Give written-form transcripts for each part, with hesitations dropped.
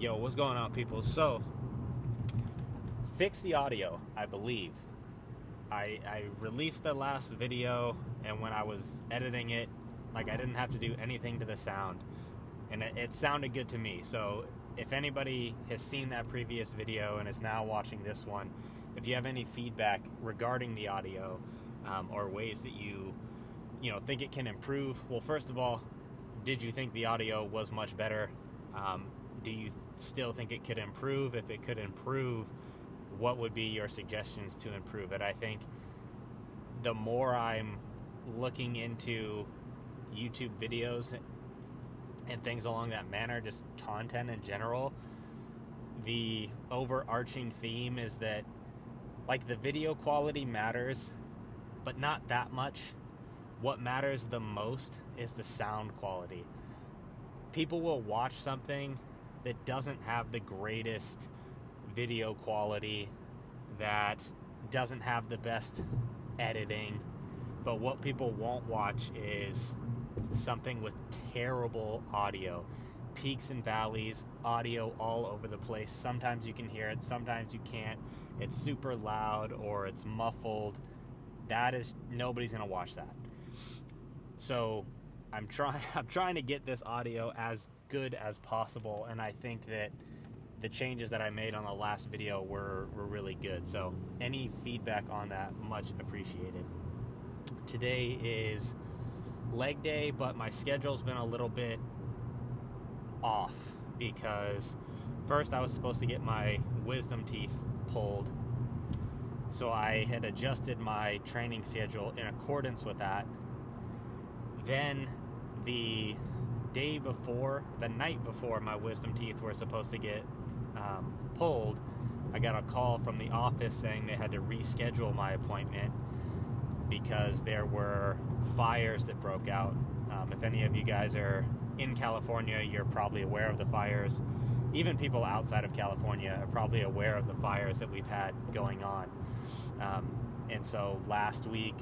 Yo, what's going on, people? So, fix the audio, I believe. I released the last video, and when I was editing it, like, I didn't have to do anything to the sound, and it sounded good to me. So, if anybody has seen that previous video and is now watching this one, if you have any feedback regarding the audio, or ways that you think it can improve, well, first of all, did you think the audio was much better? Do you still think it could improve? If it could improve, what would be your suggestions to improve it? I think the more I'm looking into YouTube videos and things along that manner, just content in general, the overarching theme is that, like, the video quality matters, but not that much. What matters the most is the sound quality. People will watch something that doesn't have the greatest video quality, that doesn't have the best editing, but what people won't watch is something with terrible audio, peaks and valleys, audio all over the place. Sometimes you can hear it, sometimes you can't. It's super loud or it's muffled. Nobody's gonna watch that. So I'm trying to get this audio as good as possible, and I think that the changes that I made on the last video were really good. So any feedback on that, much appreciated. Today is leg day, but my schedule's been a little bit off because first I was supposed to get my wisdom teeth pulled, so I had adjusted my training schedule in accordance with that. Then the night before my wisdom teeth were supposed to get pulled, I got a call from the office saying they had to reschedule my appointment because there were fires that broke out. If any of you guys are in California, you're probably aware of the fires. Even people outside of California are probably aware of the fires that we've had going on. And so last week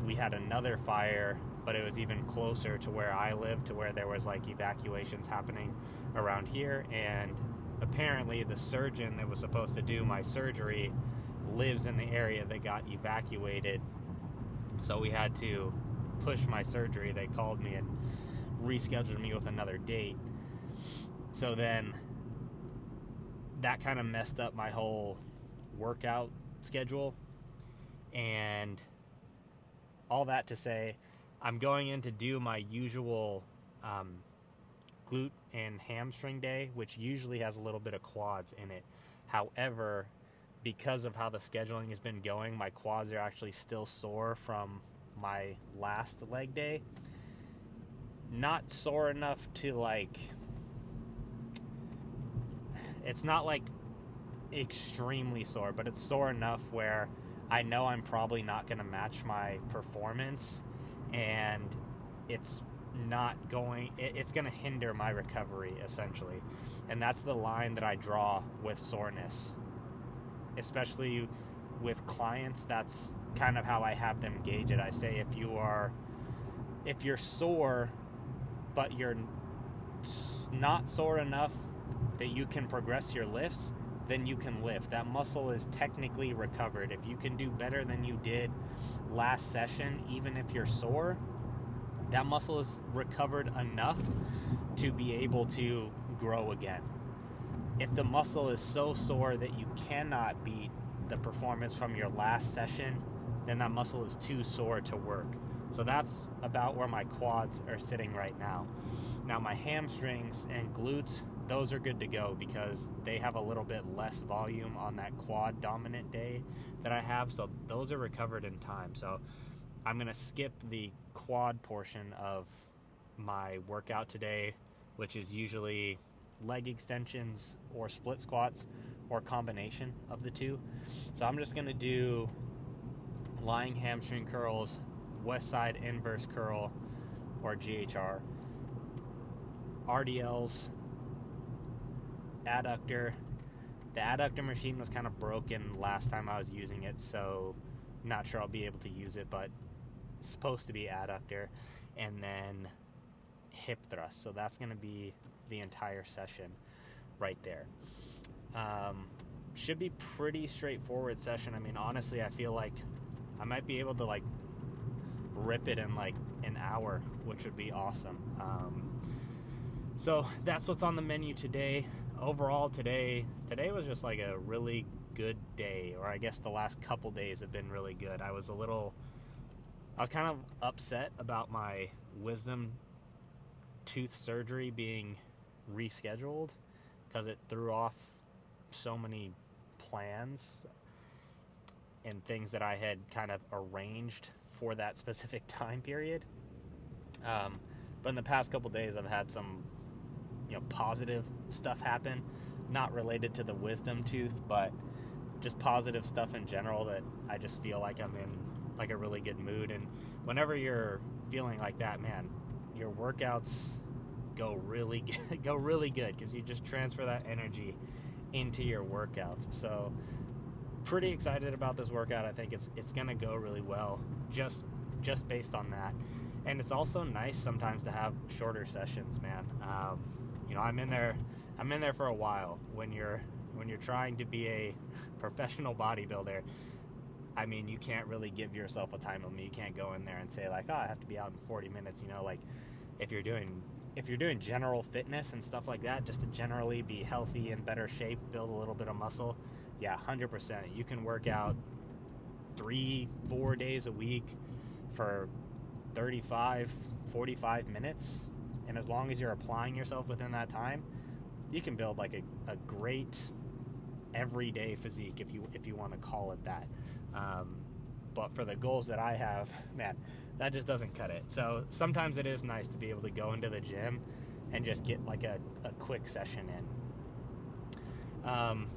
we had another fire, but it was even closer to where I live, to where there was like evacuations happening around here. And apparently the surgeon that was supposed to do my surgery lives in the area that got evacuated. So we had to push my surgery. They called me and rescheduled me with another date. So then that kind of messed up my whole workout schedule. And all that to say, I'm going in to do my usual glute and hamstring day, which usually has a little bit of quads in it. However, because of how the scheduling has been going, my quads are actually still sore from my last leg day. Not sore enough to, like, it's not like extremely sore, but it's sore enough where I know I'm probably not going to match my performance, and it's going to hinder my recovery, essentially. And that's the line that I draw with soreness, especially with clients. That's kind of how I have them gauge it. I say, if you're sore but you're not sore enough that you can progress your lifts, then you can lift. That muscle is technically recovered. If you can do better than you did last session, even if you're sore, that muscle is recovered enough to be able to grow again. If the muscle is so sore that you cannot beat the performance from your last session, then that muscle is too sore to work. So that's about where my quads are sitting right now. Now my hamstrings and glutes, those are good to go because they have a little bit less volume on that quad dominant day that I have, so those are recovered in time. So I'm gonna skip the quad portion of my workout today, which is usually leg extensions or split squats or combination of the two. So I'm just gonna do lying hamstring curls, west side inverse curl or GHR, RDLs, adductor. The adductor machine was kind of broken last time I was using it, so not sure I'll be able to use it, but it's supposed to be adductor. And then hip thrust, so that's going to be the entire session. right there. Should be pretty straightforward session. I mean, honestly, I feel like I might be able to like rip it in like an hour, which would be awesome. So that's what's on the menu today. Overall, today was just like a really good day, or I guess the last couple days have been really good. I was kind of upset about my wisdom tooth surgery being rescheduled because it threw off so many plans and things that I had kind of arranged for that specific time period. But in the past couple days, I've had some, positive stuff happen, not related to the wisdom tooth, but just positive stuff in general that I just feel like I'm in like a really good mood. And whenever you're feeling like that, man, your workouts go really good because you just transfer that energy into your workouts. So pretty excited about this workout. I think it's gonna go really well just based on that. And it's also nice sometimes to have shorter sessions, man. I'm in there for a while. When you're trying to be a professional bodybuilder, I mean, you can't really give yourself a time limit. You can't go in there and say like, oh, I have to be out in 40 minutes. Like if you're doing general fitness and stuff like that, just to generally be healthy, in better shape, build a little bit of muscle, yeah, 100%. You can work out 3-4 days a week for 35-45 minutes, and as long as you're applying yourself within that time, you can build like a great everyday physique, if you want to call it that. But for the goals that I have, man, that just doesn't cut it. So sometimes it is nice to be able to go into the gym and just get like a quick session in.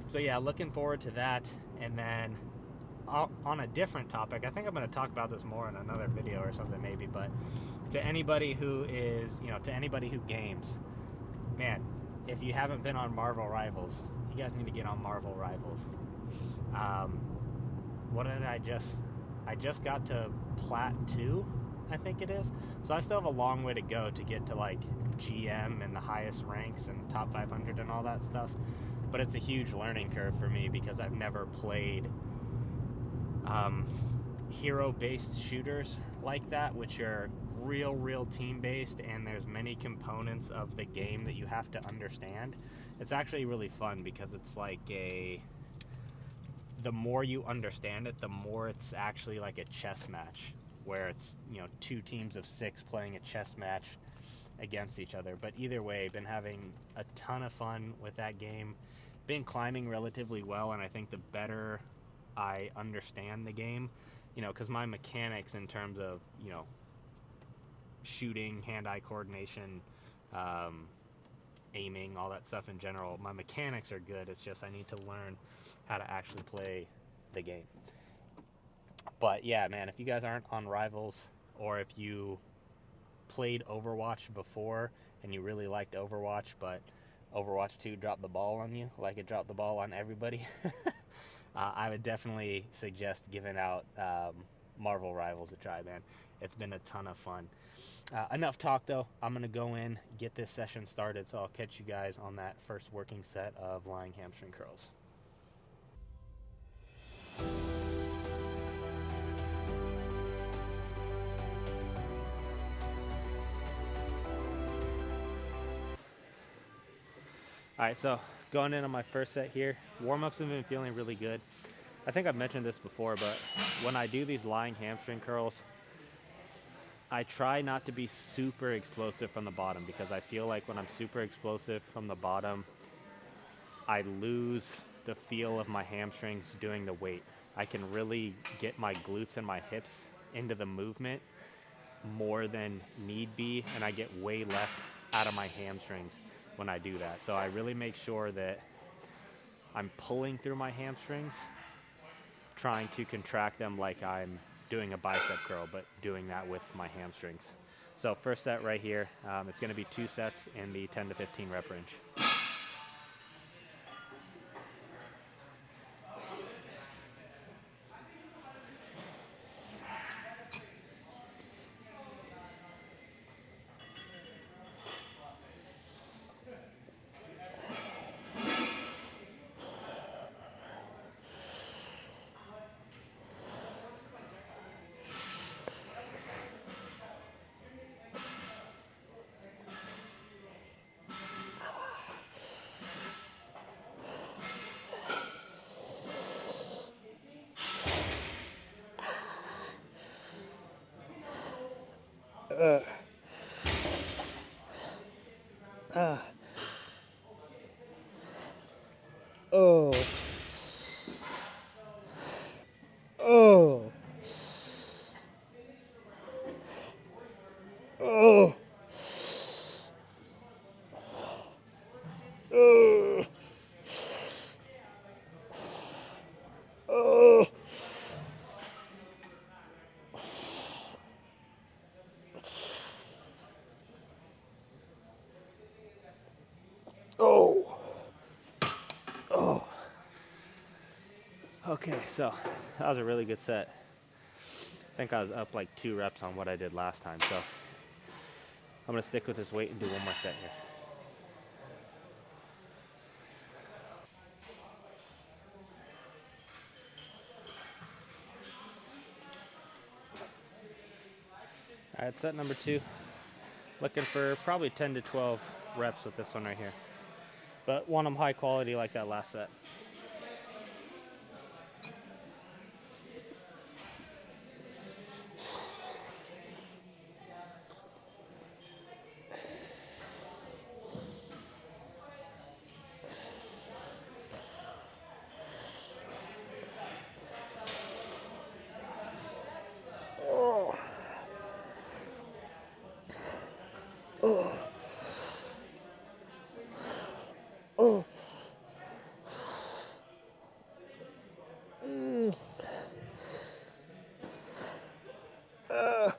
So yeah, looking forward to that. And then on a different topic, I think I'm going to talk about this more in another video or something maybe, but to anybody who games, man, if you haven't been on Marvel Rivals, you guys need to get on Marvel Rivals. What did I just got to Plat 2, I think it is. So I still have a long way to go to get to like GM and the highest ranks and top 500 and all that stuff. But it's a huge learning curve for me because I've never played hero-based shooters like that, which are real team-based, and there's many components of the game that you have to understand. It's actually really fun because it's like the more you understand it, the more it's actually like a chess match, where it's, 2 teams of 6 playing a chess match against each other. But either way, been having a ton of fun with that game. Been climbing relatively well, and I think the better I understand the game, because my mechanics in terms of, shooting, hand-eye coordination, aiming, all that stuff in general, my mechanics are good. It's just I need to learn how to actually play the game. But yeah, man, if you guys aren't on Rivals, or if you played Overwatch before and you really liked Overwatch, but Overwatch 2 dropped the ball on you like it dropped the ball on everybody, I would definitely suggest giving out Marvel Rivals a try, man. It's been a ton of fun. Enough talk, though. I'm going to go in, get this session started, so I'll catch you guys on that first working set of lying hamstring curls. Alright, so going in on my first set here, warm-ups have been feeling really good. I think I've mentioned this before, but when I do these lying hamstring curls, I try not to be super explosive from the bottom, because I feel like when I'm super explosive from the bottom, I lose the feel of my hamstrings doing the weight. I can really get my glutes and my hips into the movement more than need be, and I get way less out of my hamstrings when I do that. So I really make sure that I'm pulling through my hamstrings, trying to contract them like I'm doing a bicep curl, but doing that with my hamstrings. So first set right here, it's going to be 2 sets in the 10 to 15 rep range. Oh. Oh. Oh. Oh. Oh. Oh. Oh. Okay, so that was a really good set. I think I was up like 2 reps on what I did last time, so I'm gonna stick with this weight and do one more set here. All right, set number 2. Looking for probably 10 to 12 reps with this one right here, but want them high quality like that last set. Oh. Oh. Oh. Mm. Oh.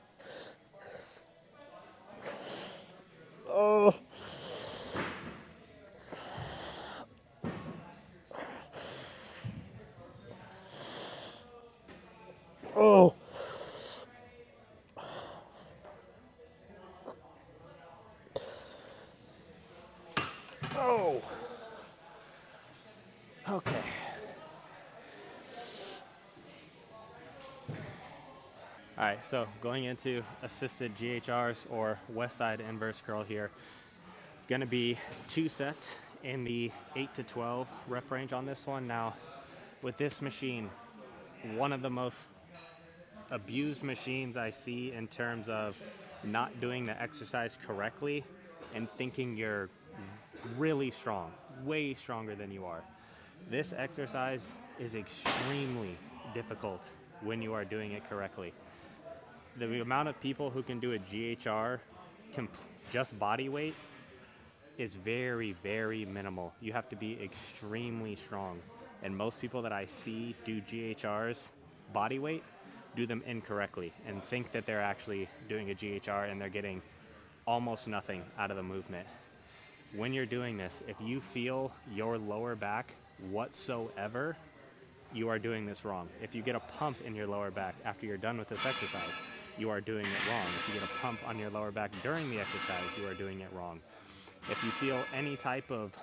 Oh. Oh. Okay. All right, so going into assisted GHRs or west side inverse curl here. Gonna be 2 sets in the 8 to 12 rep range on this one. Now, with this machine, one of the most abused machines I see in terms of not doing the exercise correctly and thinking you're really strong, way stronger than you are. This exercise is extremely difficult when you are doing it correctly. The amount of people who can do a GHR just body weight is very, very minimal. You have to be extremely strong. And most people that I see do GHRs body weight do them incorrectly and think that they're actually doing a GHR and they're getting almost nothing out of the movement. When you're doing this, if you feel your lower back whatsoever, you are doing this wrong. If you get a pump in your lower back after you're done with this exercise, you are doing it wrong. If you get a pump on your lower back during the exercise, you are doing it wrong. If you feel any type of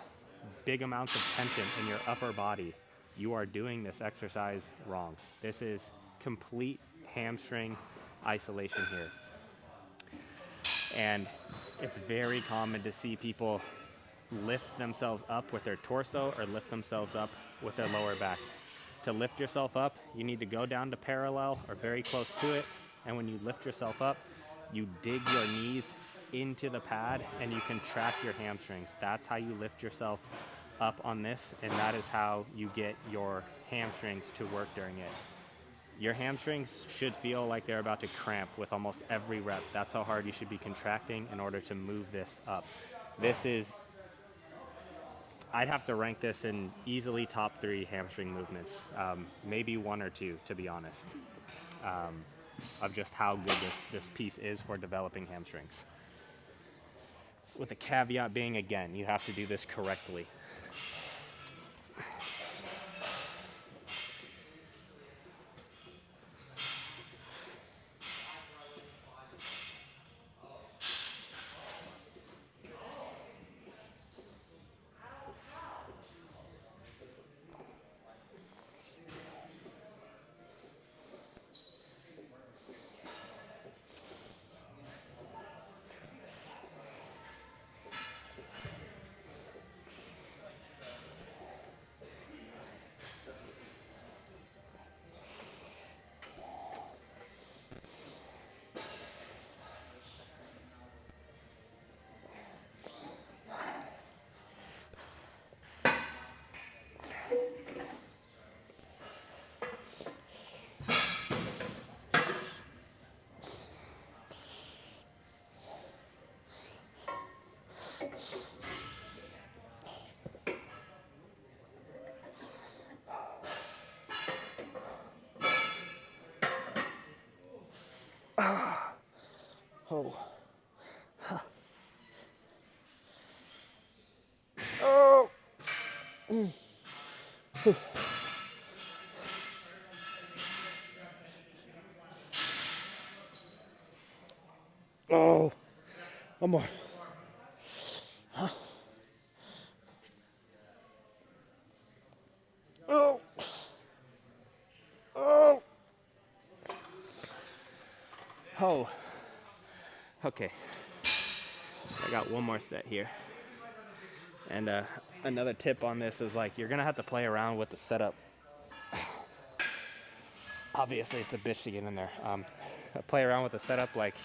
big amounts of tension in your upper body, you are doing this exercise wrong. This is complete hamstring isolation here. And it's very common to see people lift themselves up with their torso or lift themselves up with their lower back. To lift yourself up, you need to go down to parallel or very close to it. And when you lift yourself up, you dig your knees into the pad and you contract your hamstrings. That's how you lift yourself up on this, and that is how you get your hamstrings to work during it. Your hamstrings should feel like they're about to cramp with almost every rep. That's how hard you should be contracting in order to move this up. This is, I'd have to rank this in easily top 3 hamstring movements, maybe 1 or 2, to be honest, of just how good this piece is for developing hamstrings. With the caveat being, again, you have to do this correctly. Oh, one more. Oh, oh, oh. Okay, I got one more set here. And another tip on this is like you're gonna have to play around with the setup. Obviously, it's a bitch to get in there. Play around with the setup. Like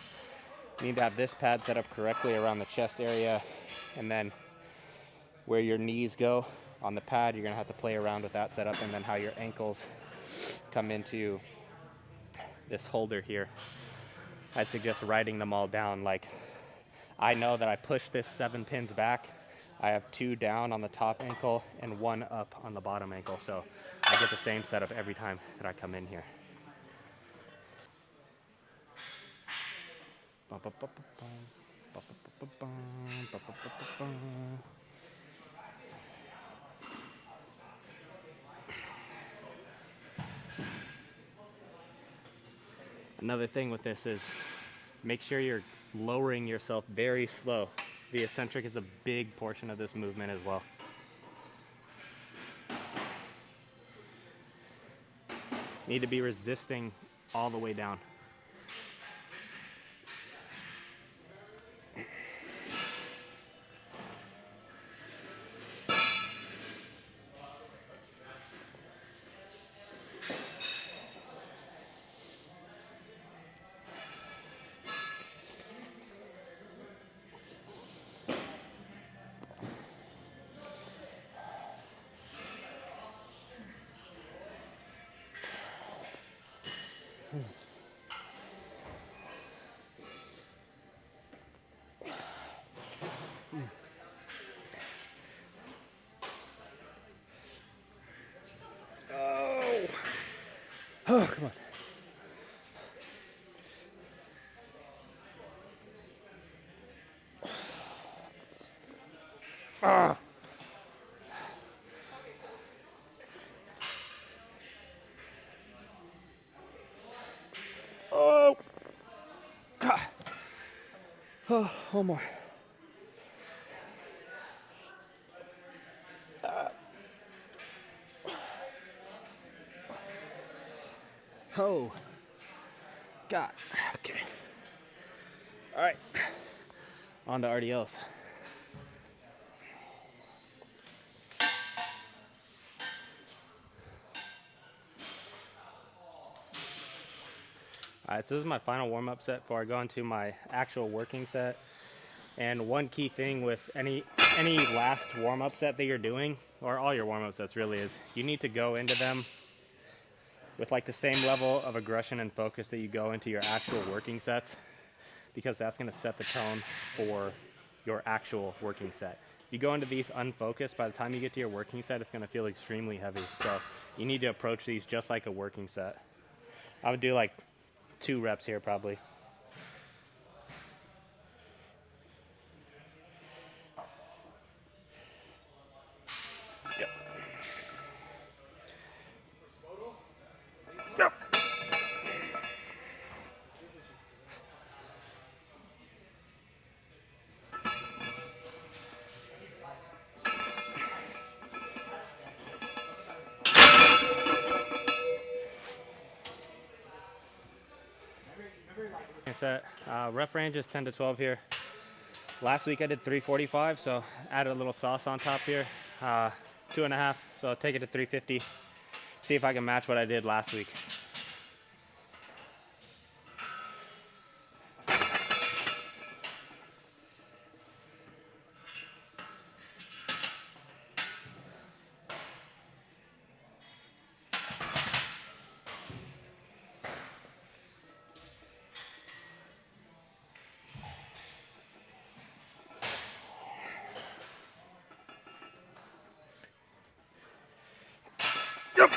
you need to have this pad set up correctly around the chest area, and then where your knees go on the pad, you're gonna have to play around with that setup, and then how your ankles come into this holder here. I'd suggest writing them all down. Like I know that I push this 7 pins back. I have 2 down on the top ankle and 1 up on the bottom ankle. So I get the same setup every time that I come in here. Another thing with this is make sure you're lowering yourself very slow. The eccentric is a big portion of this movement as well. Need to be resisting all the way down. Oh, oh, come on. Ah. Oh, God. Oh, one more. Oh, God. Okay. All right. On to RDLs. All right, so this is my final warm-up set before I go into my actual working set. And one key thing with any last warm-up set that you're doing, or all your warm-up sets really, is you need to go into them with like the same level of aggression and focus that you go into your actual working sets, because that's going to set the tone for your actual working set. If you go into these unfocused, by the time you get to your working set, it's going to feel extremely heavy. So you need to approach these just like a working set. I would do like 2 reps here probably. Yep. Yep. Set. Rep range is 10 to 12 here. Last week I did 345, so added a little sauce on top here. 2.5, so I'll take it to 350. See if I can match what I did last week. Yep.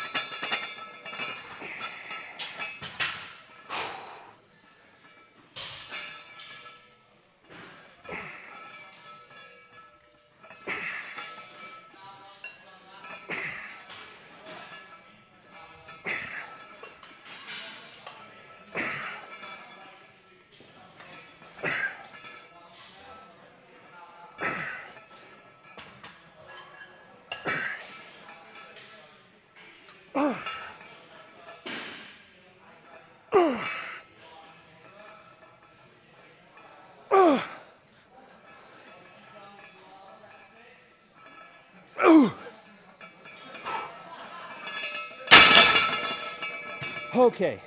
Okay.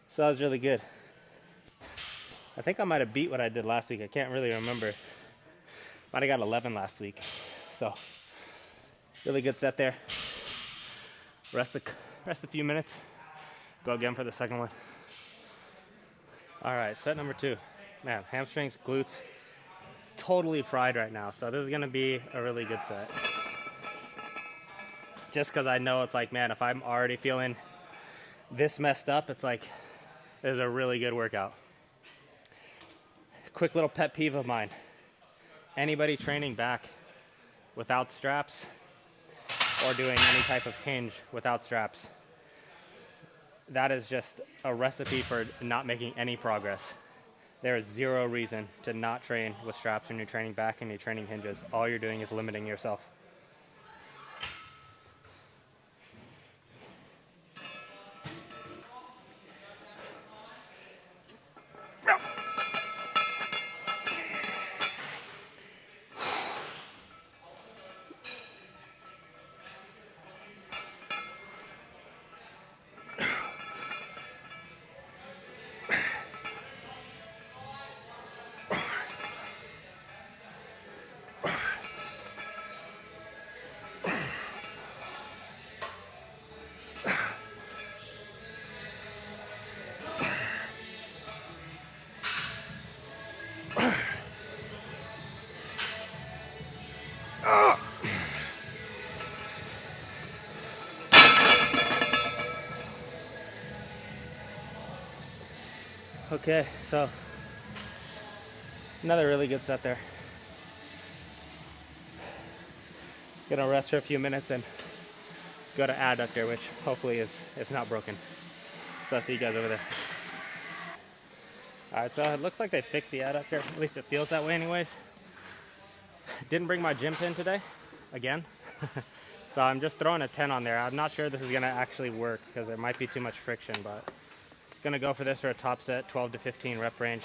So that was really good. I think I might have beat what I did last week. I can't really remember. Might have got 11 last week. So really good set there. Rest a few minutes. Go again for the second one. All right, set number 2. Man, hamstrings, glutes, totally fried right now. So this is gonna be a really good set. Just because I know it's like, man, if I'm already feeling this messed up, it's like, this is a really good workout. Quick little pet peeve of mine. Anybody training back without straps or doing any type of hinge without straps, that is just a recipe for not making any progress. There is zero reason to not train with straps when you're training back and you're training hinges. All you're doing is limiting yourself. Okay, so another really good set there. Gonna rest for a few minutes and go to adductor, which hopefully is not broken. So I'll see you guys over there. All right, so it looks like they fixed the adductor. At least it feels that way anyways. Didn't bring my gym pin today, again. So I'm just throwing a 10 on there. I'm not sure this is gonna actually work because there might be too much friction, but gonna go for this for a top set, 12 to 15 rep range.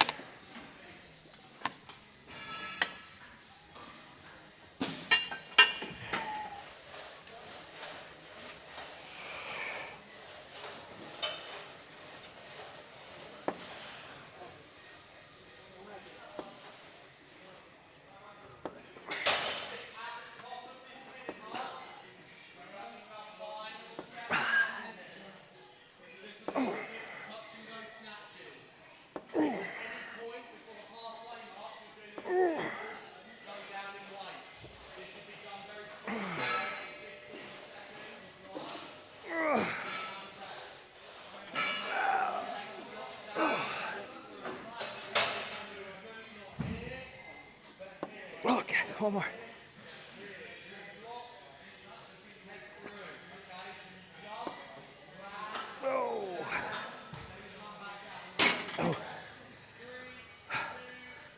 Okay, one more.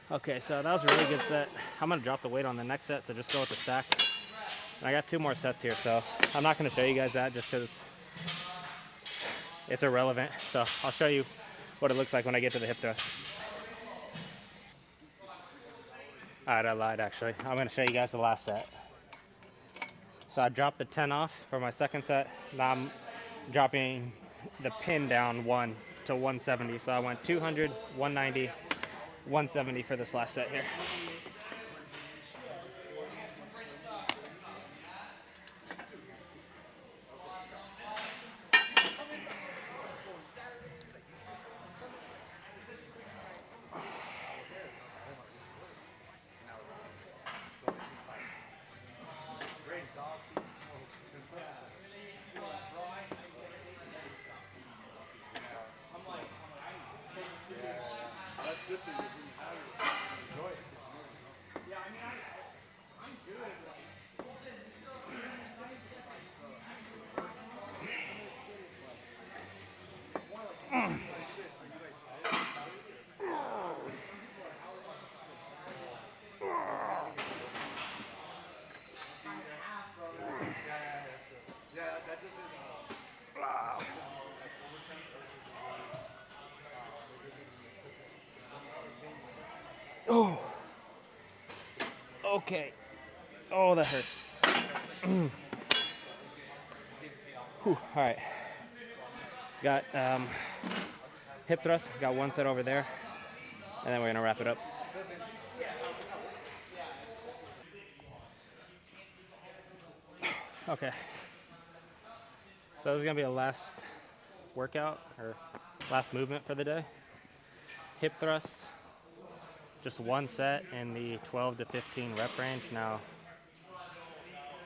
Okay, so that was a really good set. I'm gonna drop the weight on the next set, so just go with the stack. And I got 2 more sets here, so I'm not gonna show you guys that just because it's irrelevant. So I'll show you what it looks like when I get to the hip thrust. All right, I lied actually. I'm gonna show you guys the last set. So I dropped the 10 off for my second set. Now I'm dropping the pin down 1 to 170. So I went 200, 190, 170 for this last set here. Oh. Okay. Oh, that hurts. Whew, all right. Got hip thrust, got one set over there, and then we're gonna wrap it up. Okay. So this is gonna be the last workout or last movement for the day. Hip thrusts, just one set in the 12 to 15 rep range. Now,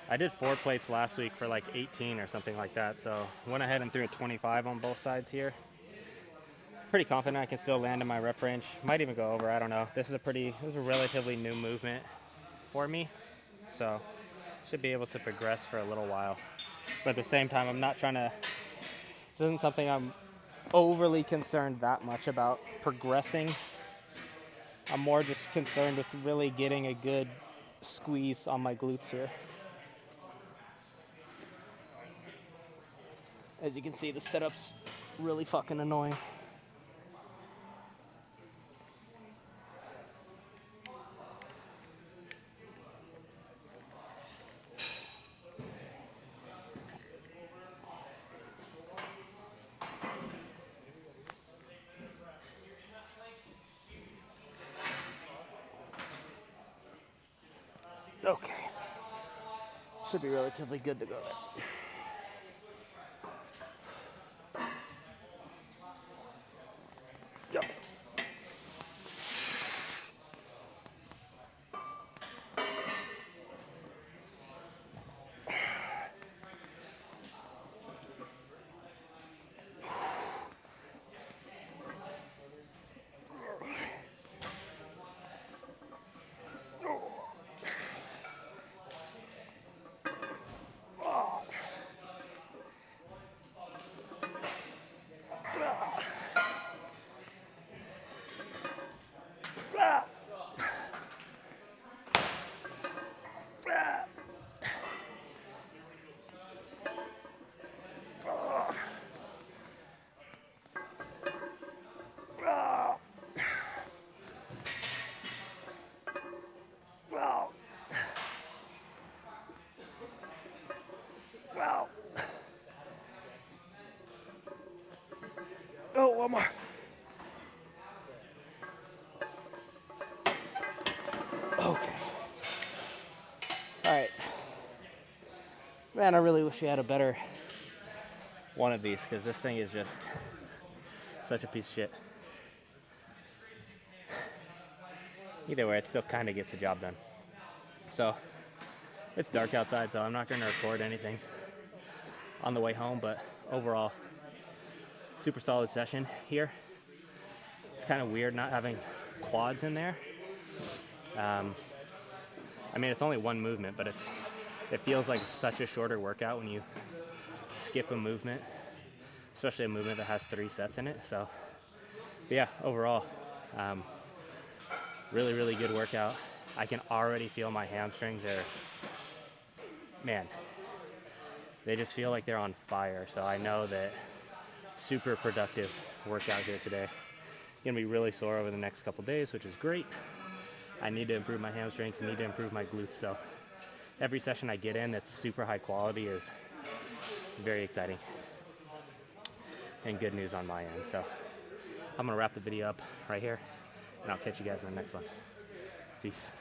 I did 4 plates last week for like 18 or something like that, so went ahead and threw a 25 on both sides here. Pretty confident I can still land in my rep range. Might even go over, I don't know. This is a relatively new movement for me, so should be able to progress for a little while. But at the same time, I'm not trying to, this isn't something I'm overly concerned that much about progressing. I'm more just concerned with really getting a good squeeze on my glutes here. As you can see, the setup's really fucking annoying. Okay. Should be relatively good to go there. Yep. Oh, one more. Okay. All right. Man, I really wish we had a better one of these because this thing is just such a piece of shit. Either way, it still kind of gets the job done. So, it's dark outside, so I'm not going to record anything on the way home, but overall, super solid session here. It's kind of weird not having quads in there. I mean, it's only one movement, but it feels like such a shorter workout when you skip a movement, especially a movement that has 3 sets in it. So, but yeah, overall, really, really good workout. I can already feel my hamstrings are, man, they just feel like they're on fire. So I know that super productive workout here today. Gonna be really sore over the next couple days, which is great. I need to improve my hamstrings, I need to improve my glutes. So every session I get in that's super high quality is very exciting and good news on my end. So I'm gonna wrap the video up right here and I'll catch you guys in the next one. Peace.